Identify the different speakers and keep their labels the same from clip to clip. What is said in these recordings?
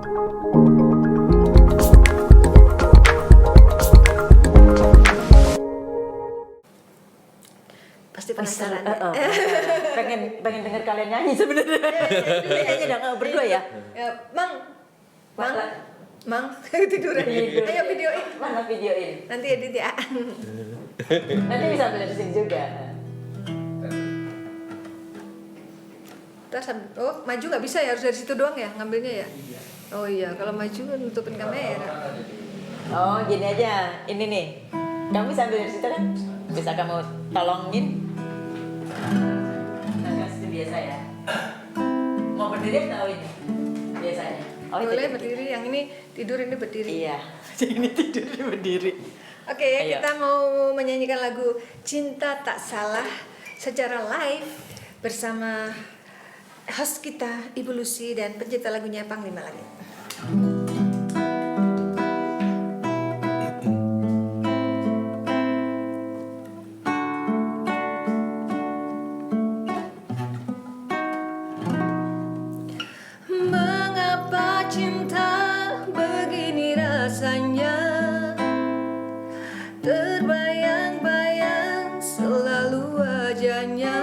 Speaker 1: Pasti penasaran.
Speaker 2: pengen denger kalian nyanyi sebenarnya. Kayaknya udah berdua ya.
Speaker 1: Mang, tiduran. Ayo videoin.
Speaker 2: Mana videoin?
Speaker 1: Nanti edit ya.
Speaker 2: Nanti bisa ambil dari sini juga.
Speaker 1: Terus, maju nggak bisa ya, harus dari situ doang ya ngambilnya ya? Oh iya, kalau maju kan nutupin kamera.
Speaker 2: Oh gini aja, ini nih. Kamu bisa ambil dari situ kan? Bisa kamu tolongin? Nah, itu biasa ya. Mau berdiri atau ini? Biasanya. Oh,
Speaker 1: boleh berdiri, yang ini tidur, ini berdiri.
Speaker 2: Iya, ini tidur, ini berdiri.
Speaker 1: Oke, kita mau menyanyikan lagu Cinta Tak Salah secara live bersama host kita Ibu Lucy dan pencipta lagunya Panglima Langit. Mengapa cinta begini rasanya, terbayang-bayang selalu wajahnya.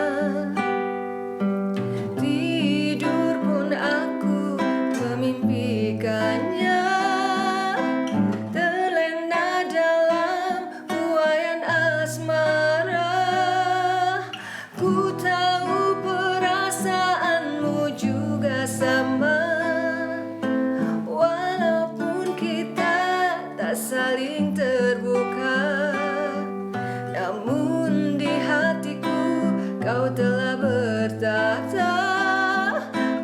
Speaker 1: Tidur pun aku memimpikannya, terlena dalam buayan asmara. Ku tahu perasaanmu juga sama, walaupun kita tak saling terbuka. Namun di hatiku kau telah bertahta,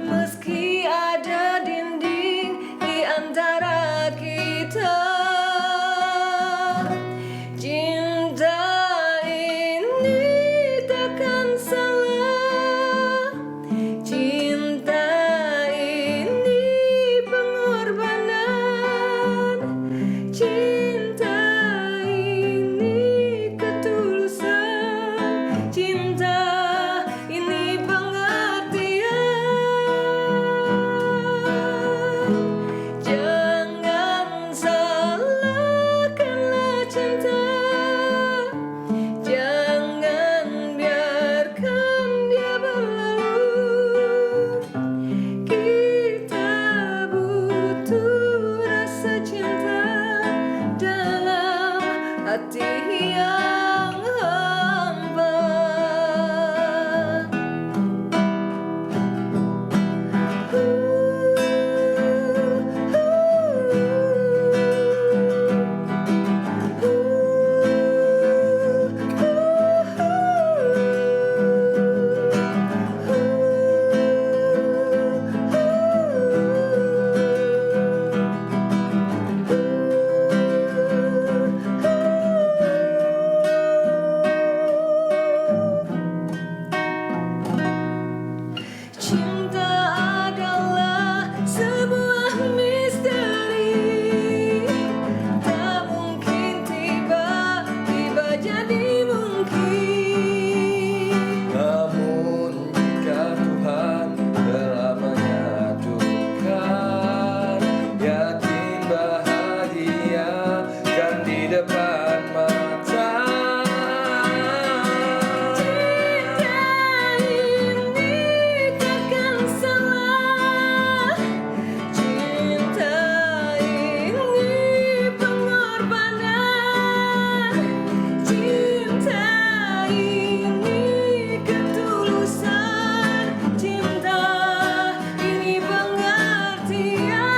Speaker 1: meski ada dinding di antara kita. Cinta ini takkan salah, cinta ini pengorbanan, cinta ini ketulusan, cinta ini pengertian. Jangan salahkanlah cinta, jangan biarkan dia berlalu. Kita butuh rasa cinta dalam hati yang hampa. Cinta adalah sebuah misteri, tak mungkin tiba-tiba jadi mungkin.
Speaker 3: Namun jika Tuhan telah menyatukan, yakin bahagia kan di depan mata.
Speaker 1: Cinta ini takkan salah, cinta ini pengorbanan, cinta ini ketulusan, cinta ini pengertian.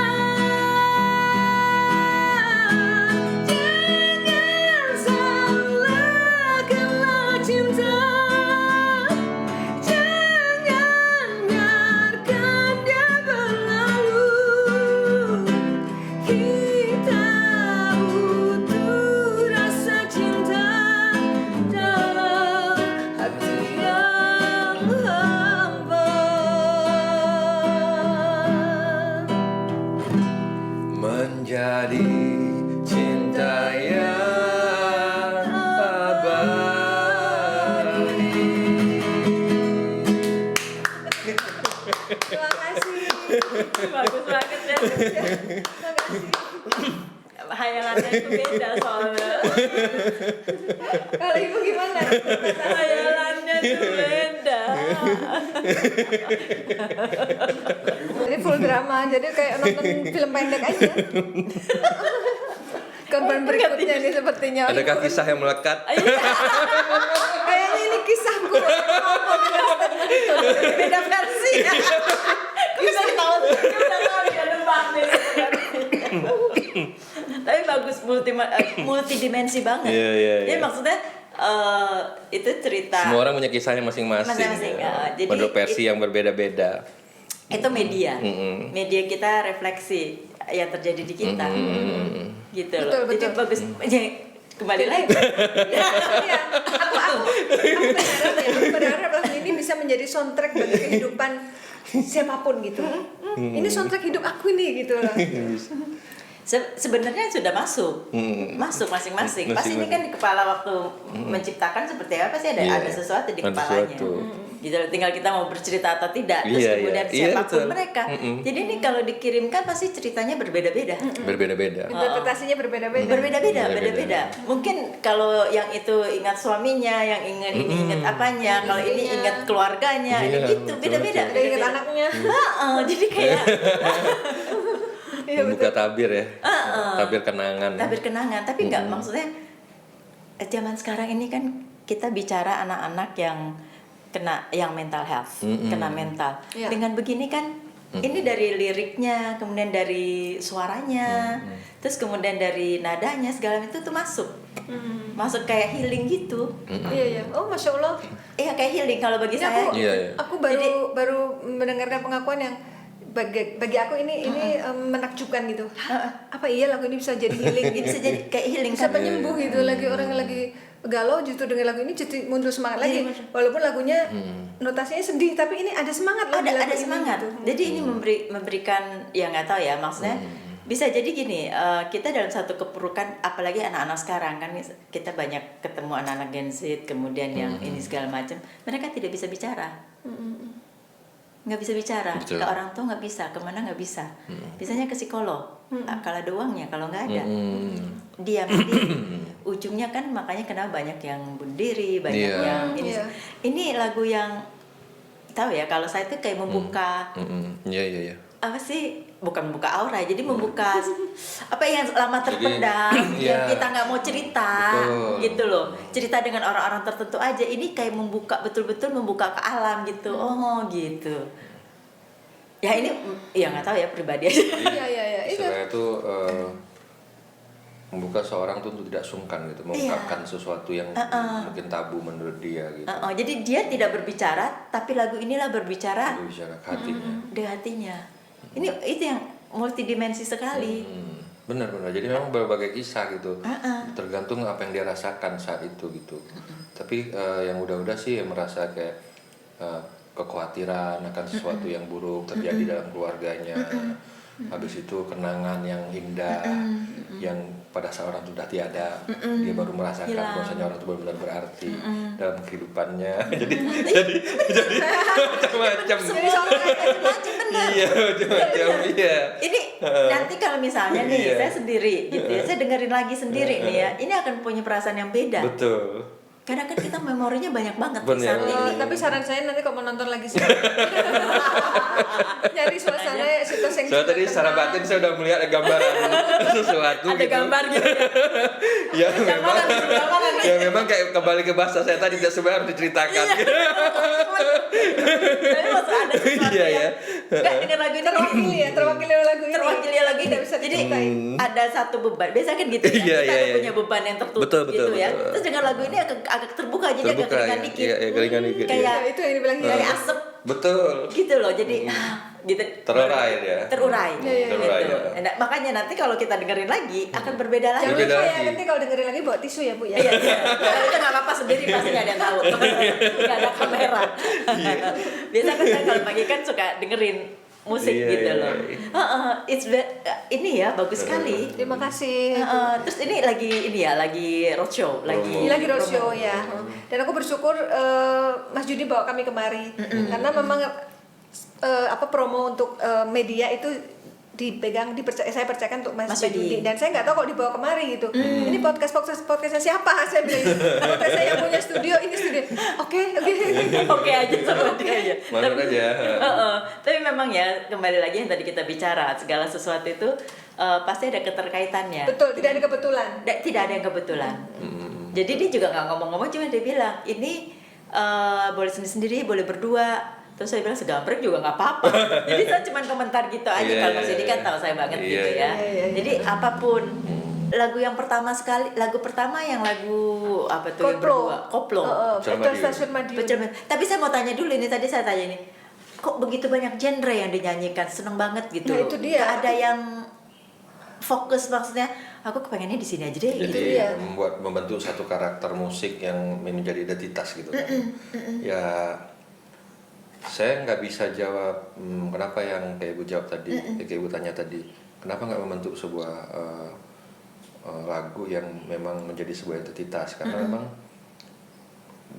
Speaker 1: Jangan salahkanlah cinta, jangan biarkan dia berlalu. Kita butuh rasa cinta dalam hati yang hampa.
Speaker 3: Menjadi cinta yang abadi.
Speaker 1: Terima kasih.
Speaker 2: Bagus banget. Hayalannya itu beda soalnya.
Speaker 1: Kalau ibu gimana?
Speaker 2: Hayalannya itu beda.
Speaker 1: Jadi full drama, jadi kayak nonton film pendek aja. Korban berikutnya nih sepertinya.
Speaker 3: Adakah kisah yang melekat?
Speaker 1: Kayaknya ini kisahku.
Speaker 2: Beda versi. Kita tahu dia nebak nih. Tapi bagus multidimensi banget.
Speaker 3: Iya.
Speaker 2: Jadi maksudnya itu cerita.
Speaker 3: Semua orang punya kisahnya masing-masing.
Speaker 2: Masing-masing,
Speaker 3: Ya.
Speaker 2: jadi
Speaker 3: Menurut versi yang berbeda-beda.
Speaker 2: Itu media.
Speaker 3: Mm-mm.
Speaker 2: Media kita refleksi yang terjadi di kita. Gitu loh.
Speaker 1: Betul,
Speaker 2: Jadi
Speaker 1: betul.
Speaker 2: bagus. Jadi kembali lagi.
Speaker 1: Iya, aku berharap lagu ini bisa menjadi soundtrack bagi kehidupan siapapun gitu. Ini soundtrack hidup aku nih gitu loh.
Speaker 2: Sebenarnya sudah masuk masing-masing. Pasti ini kan di kepala waktu menciptakan seperti apa sih ada sesuatu di
Speaker 3: Ada
Speaker 2: kepalanya.
Speaker 3: sesuatu.
Speaker 2: Gitu loh, tinggal kita mau bercerita atau tidak. Terus
Speaker 3: Iya,
Speaker 2: kemudian
Speaker 3: iya.
Speaker 2: siapapun
Speaker 3: Iya, betul.
Speaker 2: mereka. Jadi ini kalau dikirimkan pasti ceritanya berbeda-beda.
Speaker 3: Berbeda-beda.
Speaker 1: Interpretasinya berbeda-beda.
Speaker 2: Beda-beda. Mungkin kalau yang itu ingat suaminya, yang ingat ini ingat apanya, kalau ini ingat keluarganya,
Speaker 3: Iya,
Speaker 2: gitu
Speaker 3: betul,
Speaker 2: beda-beda.
Speaker 1: Ada ingat anaknya.
Speaker 2: Jadi kayak
Speaker 3: Membuka tabir ya. Tabir kenangan.
Speaker 2: tabir kenangan, tapi nggak maksudnya zaman sekarang ini kan kita bicara anak-anak yang mental health, kena mental.
Speaker 1: Iya.
Speaker 2: Dengan begini kan ini dari liriknya, kemudian dari suaranya, terus kemudian dari nadanya segala itu tuh masuk. Masuk kayak healing gitu.
Speaker 1: Iya. Oh, Masya Allah.
Speaker 2: Iya kayak healing kalau bagi
Speaker 1: Ini
Speaker 2: saya.
Speaker 3: Iya, iya.
Speaker 1: aku baru mendengarkan pengakuan yang bagi aku ini menakjubkan gitu. Apa iya lagu ini bisa jadi healing gitu?
Speaker 2: Bisa jadi kayak healing
Speaker 1: Bisa
Speaker 2: kan.
Speaker 1: penyembuh gitu. Lagi orang yang lagi galau justru dengan lagu ini jadi muncul semangat lagi. Walaupun lagunya notasinya sedih, tapi ini ada semangat loh di lagu
Speaker 2: Ada
Speaker 1: ini
Speaker 2: semangat.
Speaker 1: gitu.
Speaker 2: Jadi ini memberikan ya nggak tahu ya maksudnya. Bisa jadi gini, kita dalam satu kepurukan, apalagi anak-anak sekarang kan kita banyak ketemu anak-anak Gen Z, kemudian yang ini segala macam, mereka tidak bisa bicara, nggak bisa bicara,
Speaker 3: Betul.
Speaker 2: ke orang tua nggak bisa, kemana nggak bisa, biasanya ke psikolog, kalau ada uangnya, kalau nggak ada, diam diri, ujungnya kan makanya kenapa banyak yang bunuh diri, banyak
Speaker 3: Iya.
Speaker 2: yang ini,
Speaker 1: Iya.
Speaker 2: ini lagu yang tahu ya, kalau saya tuh kayak membuka
Speaker 3: Iya.
Speaker 2: apa sih, bukan membuka aura, jadi membuka apa yang lama terpendam,
Speaker 3: Jadi,
Speaker 2: yang
Speaker 3: iya.
Speaker 2: kita nggak mau cerita.
Speaker 3: Betul.
Speaker 2: Gitu loh, cerita dengan orang-orang tertentu aja. Ini kayak membuka, betul-betul membuka ke alam gitu. Oh gitu ya, ini ya nggak tahu ya, pribadi aja.
Speaker 1: Iya. Itu.
Speaker 3: Istilahnya itu membuka seorang tuh untuk tidak sungkan gitu, mengungkapkan sesuatu yang mungkin tabu menurut dia gitu.
Speaker 2: Jadi dia tidak berbicara, tapi lagu inilah berbicara
Speaker 3: Itu bicara ke hatinya.
Speaker 2: di hatinya. Ini itu yang multidimensi sekali.
Speaker 3: Benar. Jadi memang berbagai kisah gitu. Tergantung apa yang dia rasakan saat itu gitu. Tapi yang udah-udah sih merasa kayak kekhawatiran akan sesuatu yang buruk terjadi dalam keluarganya. Habis itu kenangan yang indah yang pada saat orang sudah tiada, dia baru merasakan
Speaker 2: Hilang.
Speaker 3: bahwasanya orang itu benar-benar berarti dalam kehidupannya. jadi macam-macam. Iya, macam-macam. Iya.
Speaker 2: Ini nanti kalau misalnya nih
Speaker 3: Iya.
Speaker 2: saya sendiri gitu ya, saya dengerin lagi sendiri nih ya, ini akan punya perasaan yang beda.
Speaker 3: Betul.
Speaker 2: Karena kan kita memorinya banyak banget
Speaker 3: Bener.
Speaker 2: saat ini.
Speaker 1: Tapi saran saya nanti kalau mau nonton lagi sih nyari suasana situasi yang
Speaker 3: Soalnya tadi
Speaker 1: sudah
Speaker 3: secara
Speaker 1: tenang.
Speaker 3: batin saya udah melihat ada gambaran sesuatu
Speaker 2: Ada
Speaker 3: gitu.
Speaker 2: gambar gitu ya.
Speaker 3: Ya memang, ya memang kayak kembali ke bahasa saya tadi, tidak sebenarnya harus diceritakan.
Speaker 2: Tapi maksud ada sesuatu
Speaker 3: Iya,
Speaker 2: yang
Speaker 3: ya.
Speaker 2: enggak dengan lagu ini
Speaker 1: terwakili oleh lagu ini.
Speaker 2: terwakili lagi
Speaker 1: tidak bisa
Speaker 2: jadi
Speaker 1: diceritain.
Speaker 2: ada satu beban, biasa kan gitu ya,
Speaker 3: Iya,
Speaker 2: kita
Speaker 3: iya,
Speaker 2: ada
Speaker 3: iya.
Speaker 2: punya beban yang tertutup
Speaker 3: Betul,
Speaker 2: gitu ya,
Speaker 3: betul.
Speaker 2: terus dengan lagu ini agak terbuka, jadi agak
Speaker 3: Terbuka,
Speaker 2: keringan
Speaker 3: ya.
Speaker 2: dikit,
Speaker 3: Iya, keringan dikit,
Speaker 2: kayak
Speaker 3: iya.
Speaker 1: Itu yang dibilang
Speaker 2: kayak
Speaker 1: hilang.
Speaker 2: asap
Speaker 3: Betul.
Speaker 2: gitu loh, jadi gitu
Speaker 3: Terurai dia.
Speaker 2: terurai,
Speaker 1: Iya,
Speaker 3: Terurai,
Speaker 2: gitu.
Speaker 3: ya.
Speaker 2: Nah, makanya nanti kalau kita dengerin lagi akan berbeda lagi.
Speaker 1: Jangan
Speaker 3: Berbeda
Speaker 1: lupa ya,
Speaker 3: lagi.
Speaker 1: nanti kalau dengerin lagi bawa tisu ya Bu ya.
Speaker 2: Iya, itu nggak apa-apa sendiri, pasti nggak ada yang tahu, nggak ada kamera. Biasa kan saya kalau pagi kan suka dengerin musik
Speaker 3: Iya,
Speaker 2: gitu
Speaker 3: iya,
Speaker 2: loh.
Speaker 3: iya.
Speaker 2: Ini ya bagus sekali.
Speaker 1: Terima kasih.
Speaker 2: Terus ini lagi roadshow,
Speaker 1: Ini lagi roadshow ya. Dan aku bersyukur Mas Judi bawa kami kemari karena memang promo untuk media itu saya percayakan untuk Mas
Speaker 2: Mas
Speaker 1: Yudi.
Speaker 2: Yudi.
Speaker 1: Dan saya nggak tahu kalau dibawa kemari gitu. Ini podcastnya siapa? Saya bilang, podcast saya yang punya studio, ini studio. Oke.
Speaker 2: Oke aja sama dia ya.
Speaker 3: Manut aja.
Speaker 2: Tapi memang ya kembali lagi yang tadi kita bicara, segala sesuatu itu pasti ada keterkaitannya.
Speaker 1: Betul, tidak ada kebetulan.
Speaker 2: Tidak ada yang kebetulan. Jadi dia juga nggak ngomong-ngomong, cuma dia bilang ini boleh sendiri-sendiri, boleh berdua. Terus saya bilang segambreng juga nggak apa-apa. Jadi saya cuma komentar gitu aja.
Speaker 3: Iya,
Speaker 2: Kalau Mas Yudi kan
Speaker 3: iya.
Speaker 2: tahu saya banget
Speaker 3: Iya,
Speaker 2: gitu ya.
Speaker 1: iya.
Speaker 2: Jadi apapun lagu yang pertama yang lagu apa tuh yang
Speaker 1: Koplo.
Speaker 2: berdua? Koplo.
Speaker 3: Pecel
Speaker 1: Betul,
Speaker 3: Madiun.
Speaker 1: Stasiun Madiun.
Speaker 2: Pecel Madiun. Tapi saya mau tanya dulu ini, tadi saya tanya ini, kok begitu banyak genre yang dinyanyikan, seneng banget gitu.
Speaker 1: Nah, itu dia.
Speaker 2: Nggak ada yang fokus, maksudnya aku kepengennya di sini aja deh.
Speaker 1: Itu
Speaker 3: Jadi
Speaker 1: dia.
Speaker 3: membentuk satu karakter musik yang menjadi identitas gitu kan. Ya saya nggak bisa jawab kenapa yang kayak ibu jawab tadi, kayak ibu tanya tadi, kenapa nggak membentuk sebuah lagu yang memang menjadi sebuah identitas, karena memang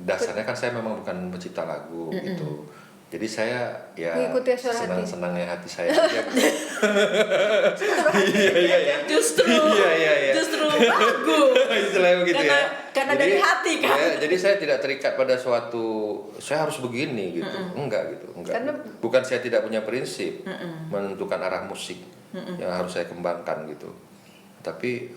Speaker 3: dasarnya kan saya memang bukan pencipta lagu gitu. Jadi saya ya
Speaker 1: Mengikuti suara hati.
Speaker 3: senang-senangnya hati saya aja gitu. Iya.
Speaker 2: Justru lagu.
Speaker 3: Istilahnya begitu
Speaker 2: Karena dari hati kan.
Speaker 3: Jadi saya tidak terikat pada suatu saya harus begini gitu. Enggak gitu, enggak.
Speaker 1: Karena-
Speaker 3: Bukan saya tidak punya prinsip menentukan arah musik yang harus saya kembangkan gitu. Tapi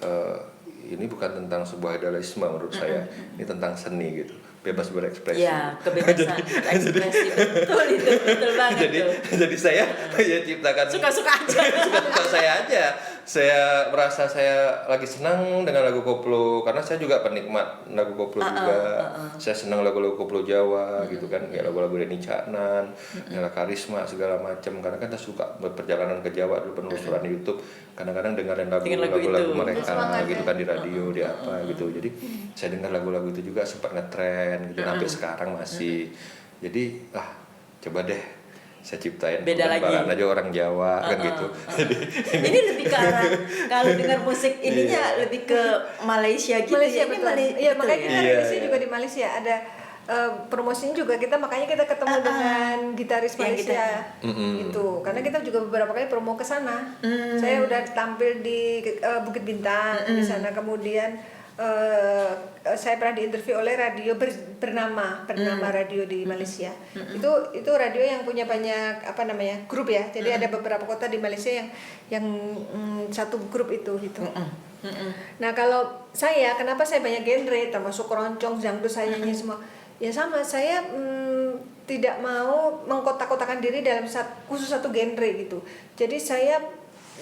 Speaker 3: ini bukan tentang sebuah idealisme menurut saya. Ini tentang seni gitu. Bebas berekspresi.
Speaker 2: Ya, kebebasan ekspresi, betul banget tuh.
Speaker 3: Jadi saya ya ciptakan
Speaker 2: Suka-suka aja.
Speaker 3: suka saya aja. Saya merasa saya lagi senang dengan lagu koplo karena saya juga penikmat lagu koplo juga. Saya senang lagu-lagu koplo Jawa gitu kan, kayak lagu-lagu Denny Caknan, Nela Karisma segala macam. Karena kan saya suka berperjalanan ke Jawa dulu penelusuran di YouTube. Kadang-kadang dengerin
Speaker 2: Dengan lagu
Speaker 3: lagu-lagu
Speaker 2: itu.
Speaker 3: mereka
Speaker 1: Semangat,
Speaker 3: gitu
Speaker 1: ya.
Speaker 3: kan di radio, di apa gitu. Jadi saya dengar lagu-lagu itu juga sempat ngetren gitu sampai sekarang masih. Jadi coba deh saya ciptain
Speaker 2: Beda lagi.
Speaker 3: perkembangan aja orang Jawa kan gitu.
Speaker 2: Ini lebih ke arah, kalau dengar musik ininya lebih ke Malaysia gitu.
Speaker 1: Malaysia
Speaker 2: ya. Ini
Speaker 1: betul. Iya,
Speaker 2: betul
Speaker 1: makanya
Speaker 2: ya?
Speaker 1: kita
Speaker 3: Iya,
Speaker 1: rilisnya
Speaker 3: iya.
Speaker 1: juga di Malaysia ada promosinya juga makanya kita ketemu dengan gitaris
Speaker 2: Yang
Speaker 1: Malaysia gitu. Karena kita juga beberapa kali promo ke sana. Saya udah tampil di Bukit Bintang di sana, kemudian saya pernah diinterview oleh radio bernama radio di Malaysia. Itu radio yang punya banyak grup ya. Jadi ada beberapa kota di Malaysia yang satu grup itu gitu. Nah kalau saya, kenapa saya banyak genre, termasuk keroncong, dangdut, saya nyanyi semua. Ya sama, saya tidak mau mengkotak-kotakan diri dalam khusus satu genre gitu. Jadi saya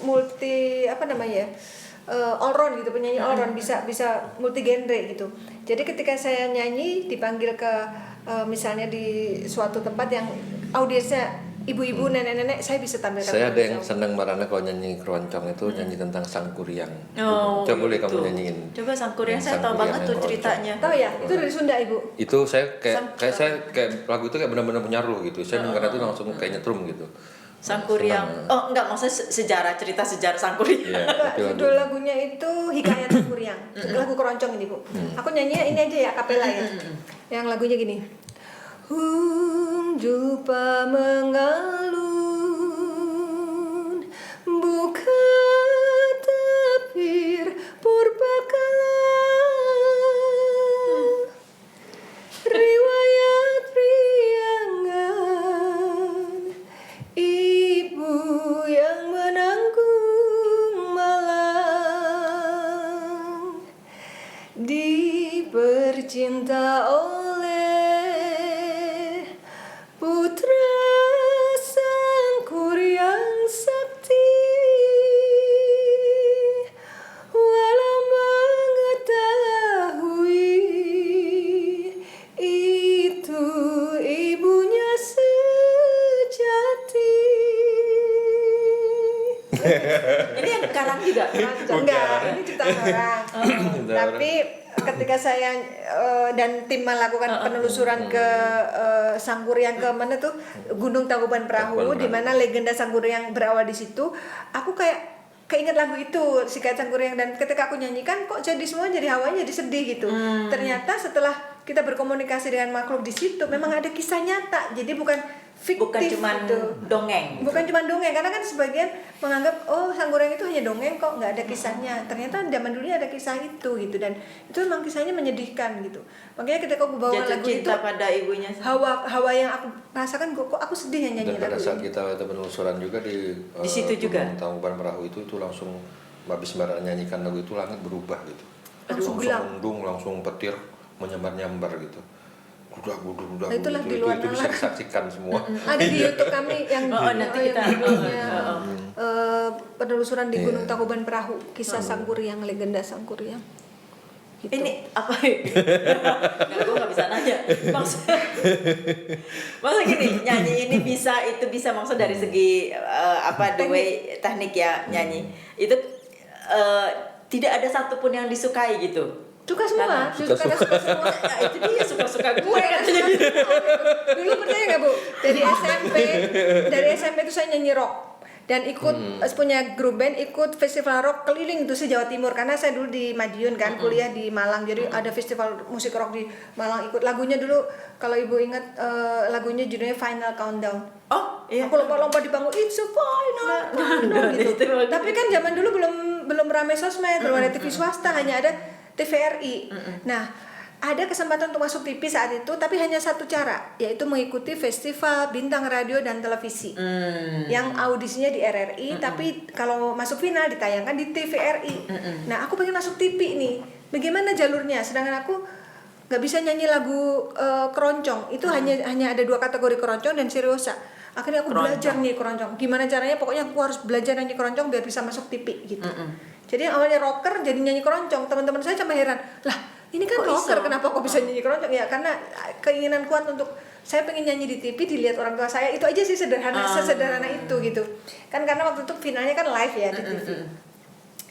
Speaker 1: multi all round gitu, penyanyi all round, bisa multi genre gitu. Jadi ketika saya nyanyi dipanggil ke misalnya di suatu tempat yang audiensnya ibu-ibu, nenek-nenek, saya bisa tampilkan.
Speaker 3: Saya ada yang senang marana kalau nyanyi keroncong itu nyanyi tentang Sang Kuryang.
Speaker 2: Oh,
Speaker 3: Coba boleh
Speaker 2: gitu.
Speaker 3: kamu nyanyiin.
Speaker 2: Coba Sang Kuryang,
Speaker 3: Yang
Speaker 2: saya
Speaker 3: Sang
Speaker 2: tahu
Speaker 3: Kuryang
Speaker 2: banget
Speaker 3: yang
Speaker 2: tuh
Speaker 3: keroncong.
Speaker 2: ceritanya.
Speaker 1: Tahu ya, itu dari Sunda Ibu.
Speaker 3: Itu saya kayak lagu itu kayak benar-benar punya ruh gitu. Saya dengar itu langsung kayak nyetrum gitu.
Speaker 2: Sang Kuryang. Oh, enggak, maksudnya cerita sejarah Sang Kuryang.
Speaker 3: Iya, tapi
Speaker 1: Judul lagunya itu Hikayat Sang Kuryang. Lagu keroncong ini, Bu. Aku nyanyi ini aja ya, kapela ya. Yang lagunya gini. Dupa mengalun, buka tapir purbakala. Riwayat riangan ibu yang menanggung malang, dipercinta oleh putra Sang Kuryang sakti, walau mengetahui itu ibunya sejati.
Speaker 2: Ini yang karang juga.
Speaker 1: Enggak, ini ciptaan orang. Tapi ketika saya dan tim melakukan penelusuran ke Sang Kuryang, ke mana tuh, Gunung Tangkuban Perahu, di mana legenda Sang Kuryang berawal di situ, aku kayak keinget lagu itu, Hikayat Sang Kuryang, dan ketika aku nyanyikan kok jadi semua jadi hawanya jadi sedih gitu. Ternyata setelah kita berkomunikasi dengan makhluk di situ, memang ada kisah nyata. Jadi bukan fiktif
Speaker 2: bukan cuma
Speaker 1: gitu.
Speaker 2: dongeng.
Speaker 1: Bukan cuma dongeng, karena kan sebagian menganggap oh Sanggurang itu hanya dongeng kok, nggak ada kisahnya. Ternyata zaman dulunya ada kisah itu gitu, dan itu memang kisahnya menyedihkan gitu. Makanya ketika aku bawa
Speaker 2: Jatuh
Speaker 1: lagu
Speaker 2: cinta
Speaker 1: itu,
Speaker 2: pada ibunya.
Speaker 1: hawa yang aku rasakan, kok aku sedih ya nyanyi
Speaker 3: Dan pada
Speaker 1: lagu
Speaker 3: saat
Speaker 1: ini.
Speaker 3: kita ada penelusuran juga
Speaker 2: Di situ juga?
Speaker 3: Gunung Tangkuban Perahu itu langsung habis Mbak nyanyikan lagu itu langit berubah gitu.
Speaker 1: Langsung
Speaker 3: Langsung
Speaker 1: gelap.
Speaker 3: mendung, langsung petir menyambar-nyambar gitu. Gudak
Speaker 1: Nah, itulah
Speaker 3: gitu.
Speaker 1: di luar
Speaker 3: Itu bisa
Speaker 1: nalar.
Speaker 3: disaksikan semua.
Speaker 1: Ada di YouTube kami yang
Speaker 2: nanti kita
Speaker 1: judulnya, penelusuran di Gunung Tangkuban Perahu, kisah Sangkuriang, legenda Sangkuriang. Gitu.
Speaker 2: Ini apa? Gue nggak bisa nanya. Maksudnya gini, nyanyi ini bisa, itu bisa, maksud dari segi the way teknik ya nyanyi itu tidak ada satupun yang disukai gitu.
Speaker 1: Suka semua, suka semua.
Speaker 2: Ya, itu dia suka-suka gue katanya.
Speaker 1: Dulu percaya nggak Bu? Dari SMP itu saya nyanyi rock dan ikut punya grup band, ikut festival rock keliling itu se-Jawa Timur, karena saya dulu di Madiun kan, kuliah di Malang, jadi ada festival musik rock di Malang. Ikut lagunya dulu, kalau Ibu ingat lagunya judulnya Final Countdown.
Speaker 2: Oh iya.
Speaker 1: Aku lompat-lompat di panggung, it's a final countdown gitu. Tapi kan zaman dulu belum ramai sosmed, belum ada TV swasta, hanya ada TVRI. Nah, ada kesempatan untuk masuk TV saat itu, tapi hanya satu cara, yaitu mengikuti festival bintang radio dan televisi. Yang audisinya di RRI, tapi kalau masuk final ditayangkan di TVRI. Nah, aku pengen masuk TV nih. Bagaimana jalurnya? Sedangkan aku nggak bisa nyanyi lagu keroncong. Itu hanya ada 2 kategori, keroncong dan seriosa. Akhirnya aku belajar nih keroncong. Gimana caranya? Pokoknya aku harus belajar nyanyi keroncong biar bisa masuk TV gitu. Jadi yang awalnya rocker jadi nyanyi keroncong. Teman-teman saya cuma heran, lah ini kan
Speaker 2: Kok
Speaker 1: rocker,
Speaker 2: iso?
Speaker 1: kenapa kok bisa nyanyi keroncong? Ya karena keinginan kuat untuk saya pengen nyanyi di TV, dilihat orang tua saya, itu aja sih, sesederhana itu gitu. Kan karena waktu itu finalnya kan live ya di TV.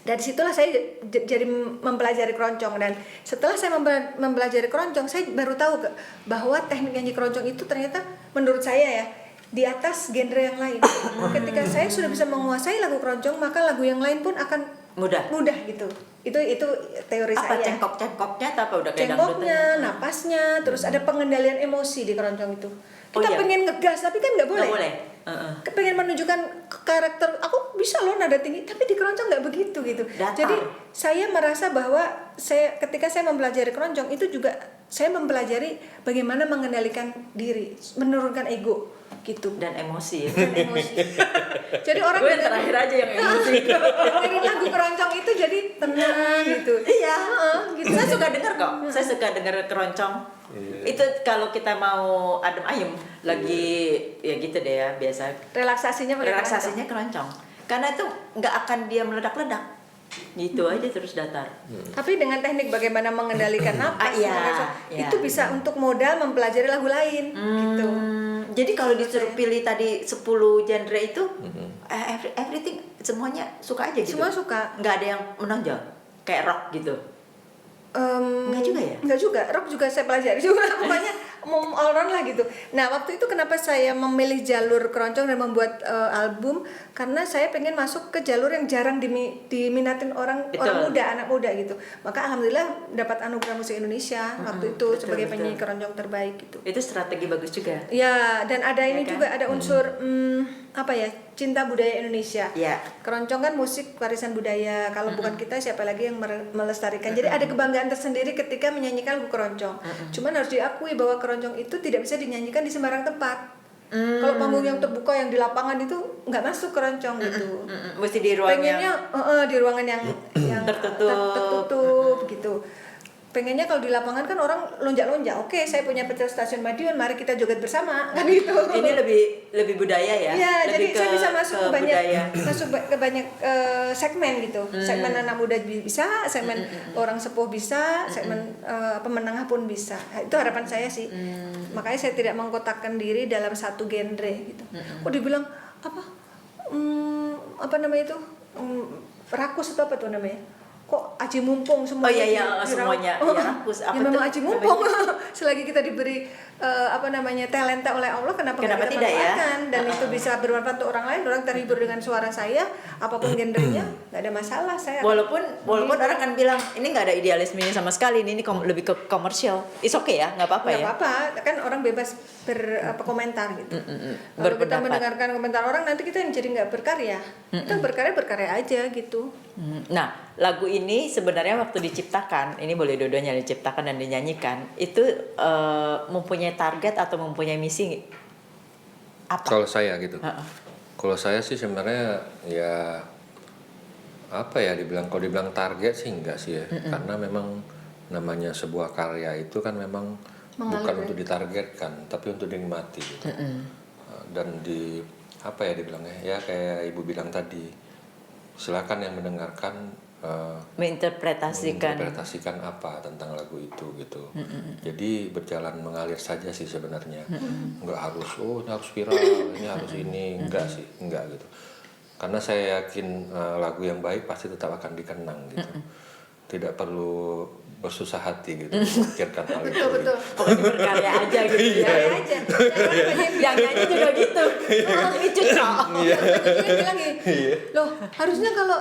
Speaker 1: Dari situlah saya jadi mempelajari keroncong, dan setelah saya mempelajari keroncong, saya baru tahu bahwa teknik nyanyi keroncong itu ternyata menurut saya ya di atas genre yang lain. Ketika saya sudah bisa menguasai lagu keroncong, maka lagu yang lain pun akan mudah gitu. Itu teori
Speaker 2: Apa
Speaker 1: saya.
Speaker 2: cengkoknya atau udah kayak
Speaker 1: Cengkoknya, napasnya, terus ada pengendalian emosi di keroncong itu. Kita pengen ngegas tapi kan nggak boleh.
Speaker 2: Nggak boleh.
Speaker 1: Pengen menunjukkan karakter, aku bisa loh nada tinggi, tapi di keroncong nggak begitu gitu.
Speaker 2: Datar.
Speaker 1: Jadi saya merasa bahwa ketika saya mempelajari keroncong itu juga saya mempelajari bagaimana mengendalikan diri, menurunkan ego gitu.
Speaker 2: Dan emosi.
Speaker 1: Jadi orang
Speaker 2: gue yang terakhir aja yang emosi.
Speaker 1: dengerin lagu keroncong itu jadi tenang gitu.
Speaker 2: Iya.
Speaker 1: Gitu.
Speaker 2: Saya suka dengar kok. Saya suka dengar keroncong. Itu kalau kita mau adem ayem lagi ya gitu deh ya, biasa.
Speaker 1: Relaksasinya
Speaker 2: Keroncong. Karena itu nggak akan dia meledak-ledak. Gitu aja terus datar.
Speaker 1: Tapi dengan teknik bagaimana mengendalikan napas,
Speaker 2: iya.
Speaker 1: itu bisa untuk modal mempelajari lagu lain gitu.
Speaker 2: Jadi kalau disuruh pilih tadi 10 genre itu, everything semuanya suka aja gitu.
Speaker 1: Semua suka.
Speaker 2: Nggak ada yang menonjol kayak rock gitu. Nggak juga ya?
Speaker 1: Nggak juga, rock juga saya pelajari juga. Pokoknya all round lah gitu. Nah waktu itu kenapa saya memilih jalur keroncong dan membuat album, karena saya pengen masuk ke jalur yang jarang diminatin orang muda, anak muda gitu. Maka alhamdulillah dapat anugerah musik Indonesia waktu itu sebagai penyanyi keroncong terbaik gitu.
Speaker 2: Itu strategi bagus juga.
Speaker 1: Ya, dan ada ini
Speaker 2: kan?
Speaker 1: juga ada unsur cinta budaya Indonesia.
Speaker 2: Ya.
Speaker 1: Keroncong kan musik warisan budaya. Kalau bukan kita, siapa lagi yang melestarikan? Jadi ada kebanggaan tersendiri ketika menyanyikan lagu keroncong. Cuman harus diakui bahwa keroncong itu tidak bisa dinyanyikan di sembarang tempat. Kalau panggung yang terbuka yang di lapangan itu nggak masuk keroncong gitu.
Speaker 2: Mesti di ruang
Speaker 1: Pengennya di ruangan yang tertutup gitu. Pengennya kalau di lapangan kan orang lonjak-lonjak. Oke, saya punya pecel stasiun Madiun, mari kita joget bersama kan gitu.
Speaker 2: Ini lebih budaya ya.
Speaker 1: Iya, jadi saya bisa masuk ke banyak
Speaker 2: budaya.
Speaker 1: segmen gitu. Segmen anak muda bisa, segmen orang sepuh bisa, segmen pemenengah pun bisa. Itu harapan saya sih. Makanya saya tidak mengkotakkan diri dalam satu genre gitu. Kok dibilang apa? Apa namanya itu? Rakus atau apa tuh namanya? kok aji mumpung semuanya.
Speaker 2: Oh iya, iya,
Speaker 1: dirawat.
Speaker 2: semuanya dihapus.
Speaker 1: Ya
Speaker 2: Apa
Speaker 1: memang
Speaker 2: tuh
Speaker 1: aji mumpung. Selagi kita diberi talenta oleh Allah, kenapa
Speaker 2: Kenapa
Speaker 1: nggak kita
Speaker 2: tidak ya?
Speaker 1: manfaatkan? Dan itu bisa bermanfaat untuk orang lain, orang terhibur dengan suara saya, apapun gendernya, nggak ada masalah. Saya
Speaker 2: walaupun orang kan bilang ini nggak ada idealisme ini sama sekali, ini lebih ke komersial. It's okay ya, nggak apa-apa
Speaker 1: nggak
Speaker 2: ya.
Speaker 1: apa-apa, kan orang bebas berkomentar gitu. Kalau kita
Speaker 2: Berpendapat.
Speaker 1: mendengarkan komentar orang, nanti kita yang jadi nggak berkarya. Kita berkarya aja gitu.
Speaker 2: Nah, lagu ini sebenarnya waktu diciptakan, ini boleh dua-duanya diciptakan dan dinyanyikan, itu mempunyai target atau mempunyai misi apa?
Speaker 3: Kalau saya gitu. Kalau saya sih sebenarnya ya apa ya kalau dibilang target sih enggak sih ya. Karena memang namanya sebuah karya itu kan memang bukan untuk ditargetkan, tapi untuk dinikmati gitu. Dan apa ya dibilangnya ya kayak Ibu bilang tadi, silakan yang mendengarkan menginterpretasikan apa tentang lagu itu gitu. Jadi berjalan mengalir saja sih sebenarnya. Nggak harus ini harus viral, ini harus ini, enggak gitu. Karena saya yakin lagu yang baik pasti tetap akan dikenang gitu. Tidak perlu bersusah hati gitu memikirkan hal itu.
Speaker 1: Betul.
Speaker 2: Pokoknya berkarya aja gitu ya.
Speaker 1: Karya aja.
Speaker 2: Yang nyanyi juga gitu. Ini cocok.
Speaker 1: Dia bilang gini, loh harusnya kalau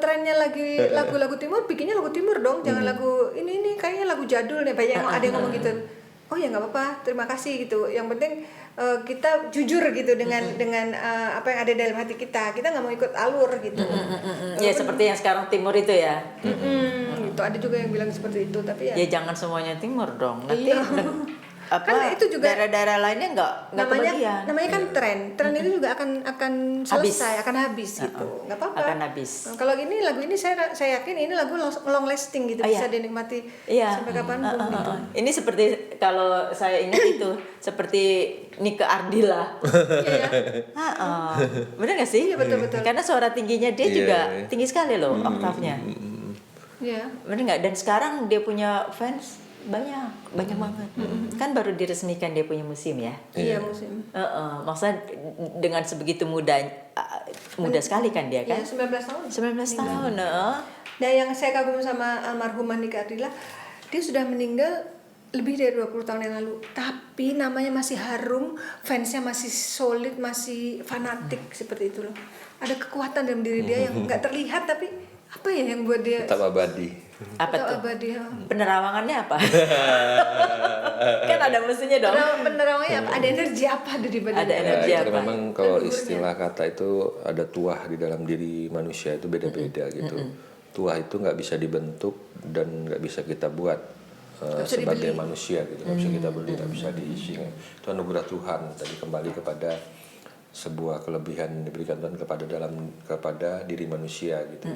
Speaker 1: trennya lagi lagu-lagu timur, bikinnya lagu timur dong, jangan lagu ini kayaknya lagu jadul nih, banyak yang ada yang ngomong gitu. Oh ya nggak apa-apa, terima kasih gitu. Yang penting kita jujur gitu dengan apa yang ada dalam hati kita nggak mau ikut alur gitu.
Speaker 2: Ya seperti yang sekarang timur itu ya.
Speaker 1: Gitu ada juga yang bilang seperti itu, tapi
Speaker 2: Ya jangan semuanya timur dong. Nanti
Speaker 1: Iya.
Speaker 2: apa
Speaker 1: Kan itu juga
Speaker 2: daerah-daerah lainnya nggak kebagian.
Speaker 1: namanya kan tren itu juga akan selesai, akan habis gitu, nggak apa-apa.
Speaker 2: Akan habis.
Speaker 1: Nah, kalau gini lagu ini saya yakin ini lagu long lasting gitu, bisa dinikmati sampai kapanpun gitu.
Speaker 2: Ini seperti kalau saya ingat itu seperti Nike Ardila. Bener nggak sih?
Speaker 1: Iya, betul.
Speaker 2: Karena suara tingginya dia juga tinggi sekali loh oktavnya.
Speaker 1: Iya.
Speaker 2: Bener nggak? Dan sekarang dia punya fans banyak banget. Kan baru diresmikan dia punya museum ya.
Speaker 1: Iya musim.
Speaker 2: Maksudnya dengan sebegitu muda sekali kan dia kan?
Speaker 1: Iya, 19 tahun.
Speaker 2: 19 tahun.
Speaker 1: Nah, yang saya kagum sama almarhumah Nike Ardila, dia sudah meninggal lebih dari 20 tahun yang lalu, tapi namanya masih harum, fansnya masih solid, masih fanatik seperti itu loh. Ada kekuatan dalam diri dia yang nggak terlihat, tapi apa ya yang buat dia
Speaker 3: tetap abadi.
Speaker 2: Apa tuh?
Speaker 1: abadi.
Speaker 2: Penerawangannya apa? Kan ada mesinnya dong.
Speaker 1: Penerawangannya apa? Ada energi apa dari badan?
Speaker 2: Ada
Speaker 1: dia?
Speaker 2: energi
Speaker 3: Itu
Speaker 2: apa?
Speaker 3: memang kalau istilah kata itu ada tuah di dalam diri manusia itu beda-beda gitu. Tuah itu nggak bisa dibentuk dan nggak bisa kita buat sebagai manusia gitu. Nggak bisa kita beli, nggak bisa diisi. Itu anugerah Tuhan. Tadi kembali kepada sebuah kelebihan yang diberikan Tuhan kepada diri manusia gitu.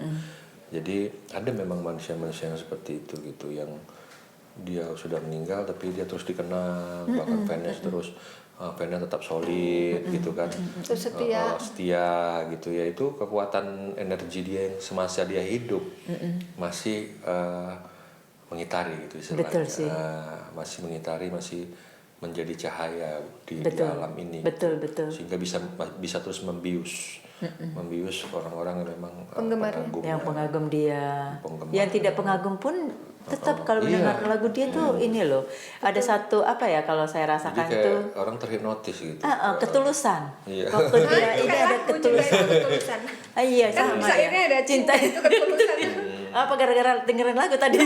Speaker 3: Jadi ada memang manusia-manusia yang seperti itu gitu, yang dia sudah meninggal tapi dia terus dikenang, bahkan fansnya tetap solid gitu kan,
Speaker 1: Terus
Speaker 3: setia gitu ya. Itu kekuatan energi dia yang semasa dia hidup masih mengitari gitu istilahnya.
Speaker 2: Betul sih.
Speaker 3: Masih mengitari, masih menjadi cahaya di alam ini.
Speaker 2: Betul.
Speaker 3: Sehingga bisa terus membius orang-orang yang memang
Speaker 2: Pengagum dia. Yang tidak pengagum pun tetap kalau mendengar lagu dia tuh ini loh. Ada satu apa ya kalau saya rasakan
Speaker 3: jadi kayak
Speaker 2: tuh
Speaker 3: orang terhipnotis gitu.
Speaker 2: Ketulusan.
Speaker 3: Iya.
Speaker 2: Waktu dia ini ada ketulusan. Iya
Speaker 1: Kan
Speaker 2: sama
Speaker 1: akhirnya
Speaker 2: ya.
Speaker 1: ada cinta itu ketulusan.
Speaker 2: Apa gara-gara dengerin lagu tadi?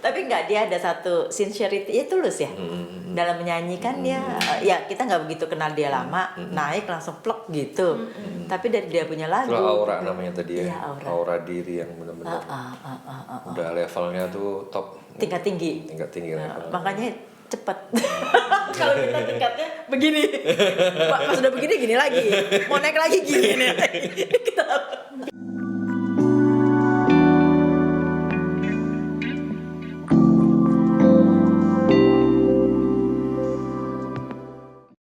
Speaker 2: Tapi enggak, dia ada satu sincerity, ya tulus ya. Dalam menyanyikan dia, ya kita nggak begitu kenal dia lama, naik langsung plek gitu. Tapi dari dia punya lagu.
Speaker 3: Itu aura namanya tadi ya.
Speaker 2: Iya,
Speaker 3: aura diri yang benar-benar. Udah levelnya tuh top.
Speaker 2: Tingkat tinggi.
Speaker 3: Level.
Speaker 2: Makanya cepat. Kalau kita tingkatnya begini, pas sudah begini gini lagi, mau naik lagi gini. Kita